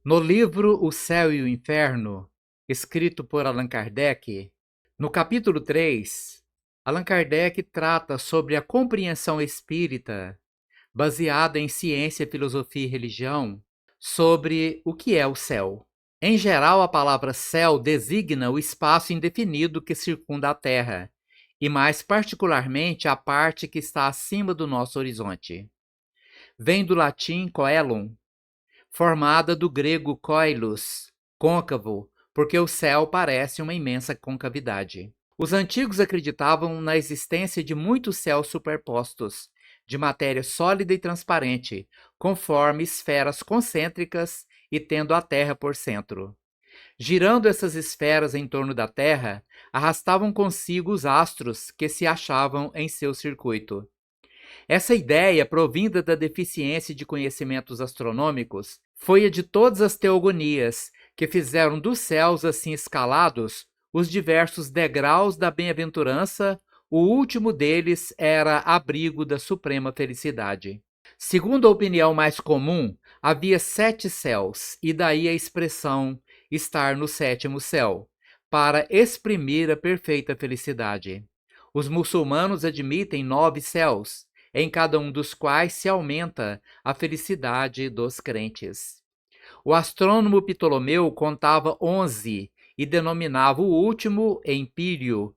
No livro O Céu e o Inferno, escrito por Allan Kardec, no capítulo 3, Allan Kardec trata sobre a compreensão espírita, baseada em ciência, filosofia e religião, sobre o que é o céu. Em geral, a palavra céu designa o espaço indefinido que circunda a Terra, e mais particularmente a parte que está acima do nosso horizonte. Vem do latim coelum, formada do grego coelos, côncavo, porque o céu parece uma imensa concavidade. Os antigos acreditavam na existência de muitos céus superpostos, de matéria sólida e transparente, conforme esferas concêntricas e tendo a Terra por centro. Girando essas esferas em torno da Terra, arrastavam consigo os astros que se achavam em seu circuito. Essa ideia, provinda da deficiência de conhecimentos astronômicos, foi a de todas as teogonias, que fizeram dos céus assim escalados os diversos degraus da bem-aventurança. O último deles era abrigo da suprema felicidade. Segundo a opinião mais comum, havia 7 céus, e daí a expressão estar no 7º céu, para exprimir a perfeita felicidade. Os muçulmanos admitem 9 céus, em cada um dos quais se aumenta a felicidade dos crentes. O astrônomo Ptolomeu contava 11 e denominava o último Empírio,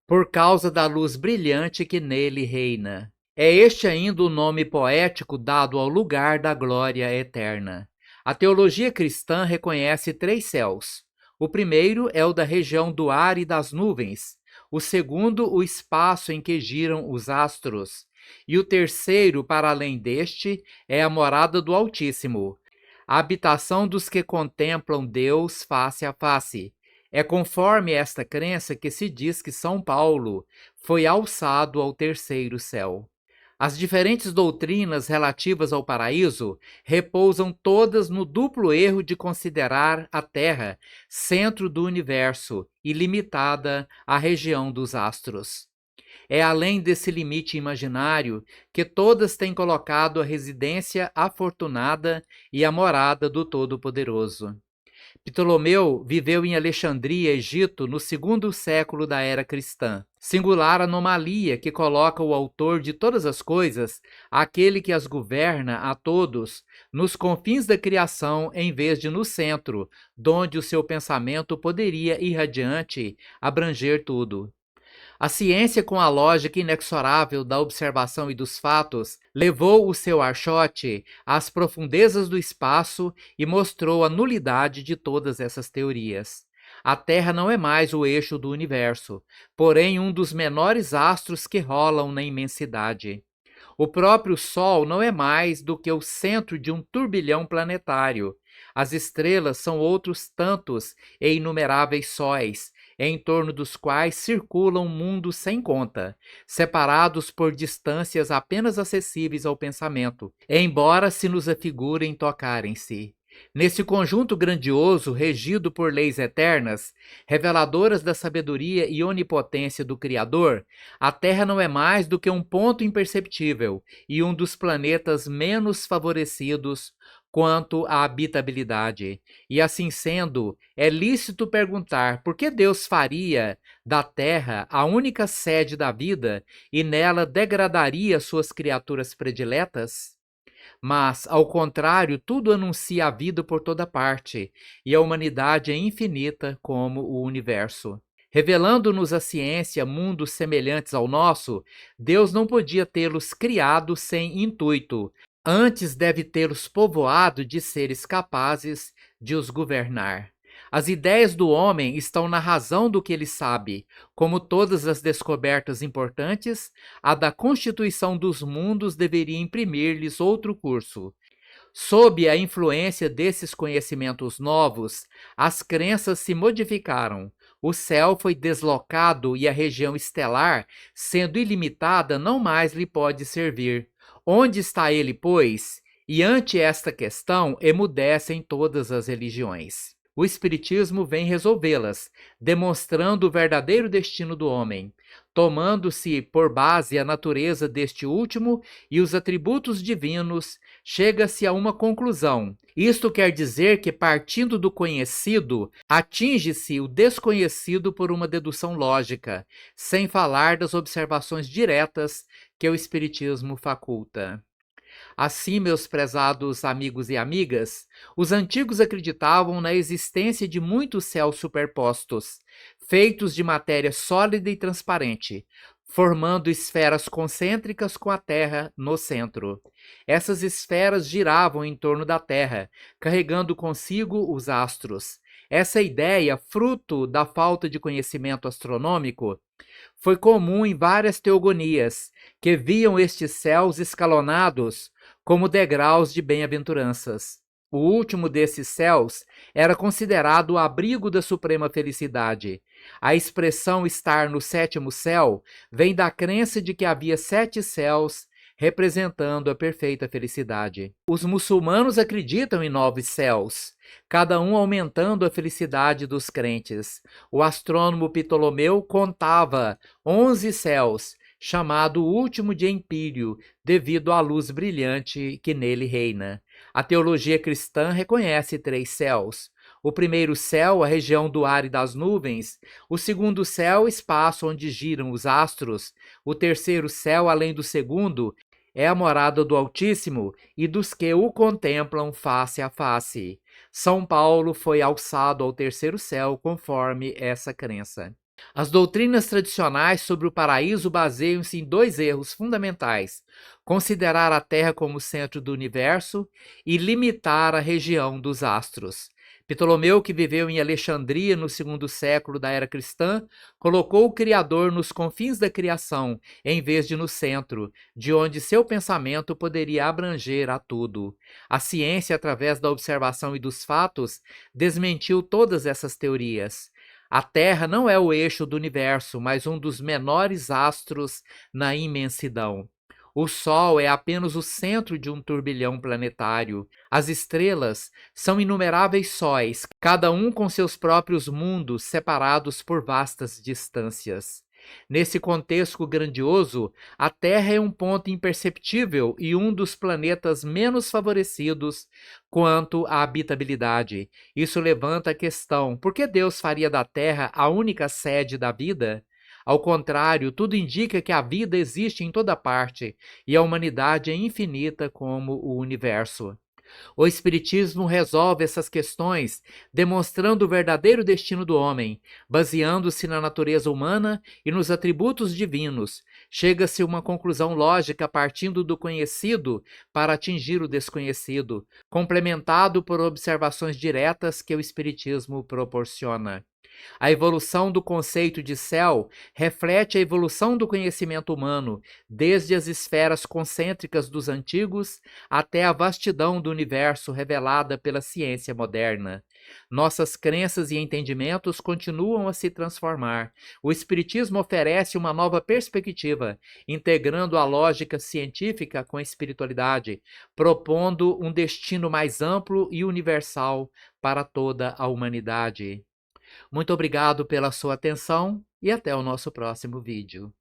por causa da luz brilhante que nele reina. É este ainda o nome poético dado ao lugar da glória eterna. A teologia cristã reconhece 3 céus. O primeiro é o da região do ar e das nuvens. O segundo, o espaço em que giram os astros. E o terceiro, para além deste, é a morada do Altíssimo, a habitação dos que contemplam Deus face a face. É conforme esta crença que se diz que São Paulo foi alçado ao 3º céu. As diferentes doutrinas relativas ao paraíso repousam todas no duplo erro de considerar a Terra centro do universo e limitada à região dos astros. É além desse limite imaginário que todas têm colocado a residência afortunada e a morada do Todo-Poderoso. Ptolomeu viveu em Alexandria, Egito, no 2º século da era cristã. Singular anomalia que coloca o autor de todas as coisas, aquele que as governa a todos, nos confins da criação em vez de no centro, donde o seu pensamento poderia irradiante abranger tudo. A ciência, com a lógica inexorável da observação e dos fatos, levou o seu archote às profundezas do espaço e mostrou a nulidade de todas essas teorias. A Terra não é mais o eixo do universo, porém um dos menores astros que rolam na imensidade. O próprio Sol não é mais do que o centro de um turbilhão planetário. As estrelas são outros tantos e inumeráveis sóis, em torno dos quais circulam mundos sem conta, separados por distâncias apenas acessíveis ao pensamento, embora se nos afigurem tocarem-se. Nesse conjunto grandioso, regido por leis eternas, reveladoras da sabedoria e onipotência do Criador, a Terra não é mais do que um ponto imperceptível e um dos planetas menos favorecidos quanto à habitabilidade. E assim sendo, é lícito perguntar por que Deus faria da Terra a única sede da vida e nela degradaria suas criaturas prediletas? Mas, ao contrário, tudo anuncia a vida por toda parte, e a humanidade é infinita como o universo. Revelando-nos a ciência mundos semelhantes ao nosso, Deus não podia tê-los criado sem intuito, antes deve tê-los povoado de seres capazes de os governar. As ideias do homem estão na razão do que ele sabe. Como todas as descobertas importantes, a da constituição dos mundos deveria imprimir-lhes outro curso. Sob a influência desses conhecimentos novos, as crenças se modificaram. O céu foi deslocado e a região estelar, sendo ilimitada, não mais lhe pode servir. Onde está ele, pois? E ante esta questão emudecem todas as religiões. O Espiritismo vem resolvê-las, demonstrando o verdadeiro destino do homem. tomando-se por base a natureza deste último e os atributos divinos, chega-se a uma conclusão. Isto quer dizer que, partindo do conhecido, atinge-se o desconhecido por uma dedução lógica, sem falar das observações diretas que o Espiritismo faculta. Assim, meus prezados amigos e amigas, os antigos acreditavam na existência de muitos céus superpostos, feitos de matéria sólida e transparente, formando esferas concêntricas com a Terra no centro. Essas esferas giravam em torno da Terra, carregando consigo os astros. Essa ideia, fruto da falta de conhecimento astronômico, foi comum em várias teogonias, que viam estes céus escalonados como degraus de bem-aventuranças. O último desses céus era considerado o abrigo da suprema felicidade. A expressão estar no sétimo céu vem da crença de que havia 7 céus representando a perfeita felicidade. Os muçulmanos acreditam em 9 céus, cada um aumentando a felicidade dos crentes. O astrônomo Ptolomeu contava 11 céus, chamado o último de Empírio, devido à luz brilhante que nele reina. A teologia cristã reconhece 3 céus. O primeiro céu, a região do ar e das nuvens. O segundo céu, o espaço onde giram os astros. O terceiro céu, além do segundo, é a morada do Altíssimo e dos que o contemplam face a face. São Paulo foi alçado ao terceiro céu conforme essa crença. As doutrinas tradicionais sobre o paraíso baseiam-se em 2 erros fundamentais: considerar a Terra como centro do universo e limitar a região dos astros. Ptolomeu, que viveu em Alexandria no 2º século da era cristã, colocou o Criador nos confins da criação, em vez de no centro, de onde seu pensamento poderia abranger a tudo. A ciência, através da observação e dos fatos, desmentiu todas essas teorias. A Terra não é o eixo do universo, mas um dos menores astros na imensidão. O Sol é apenas o centro de um turbilhão planetário. As estrelas são inumeráveis sóis, cada um com seus próprios mundos separados por vastas distâncias. Nesse contexto grandioso, a Terra é um ponto imperceptível e um dos planetas menos favorecidos quanto à habitabilidade. Isso levanta a questão: por que Deus faria da Terra a única sede da vida? Ao contrário, tudo indica que a vida existe em toda parte e a humanidade é infinita como o universo. O Espiritismo resolve essas questões demonstrando o verdadeiro destino do homem, baseando-se na natureza humana e nos atributos divinos. Chega-se a uma conclusão lógica partindo do conhecido para atingir o desconhecido, complementado por observações diretas que o Espiritismo proporciona. A evolução do conceito de céu reflete a evolução do conhecimento humano, desde as esferas concêntricas dos antigos até a vastidão do universo revelada pela ciência moderna. Nossas crenças e entendimentos continuam a se transformar. O Espiritismo oferece uma nova perspectiva, integrando a lógica científica com a espiritualidade, propondo um destino mais amplo e universal para toda a humanidade. Muito obrigado pela sua atenção e até o nosso próximo vídeo.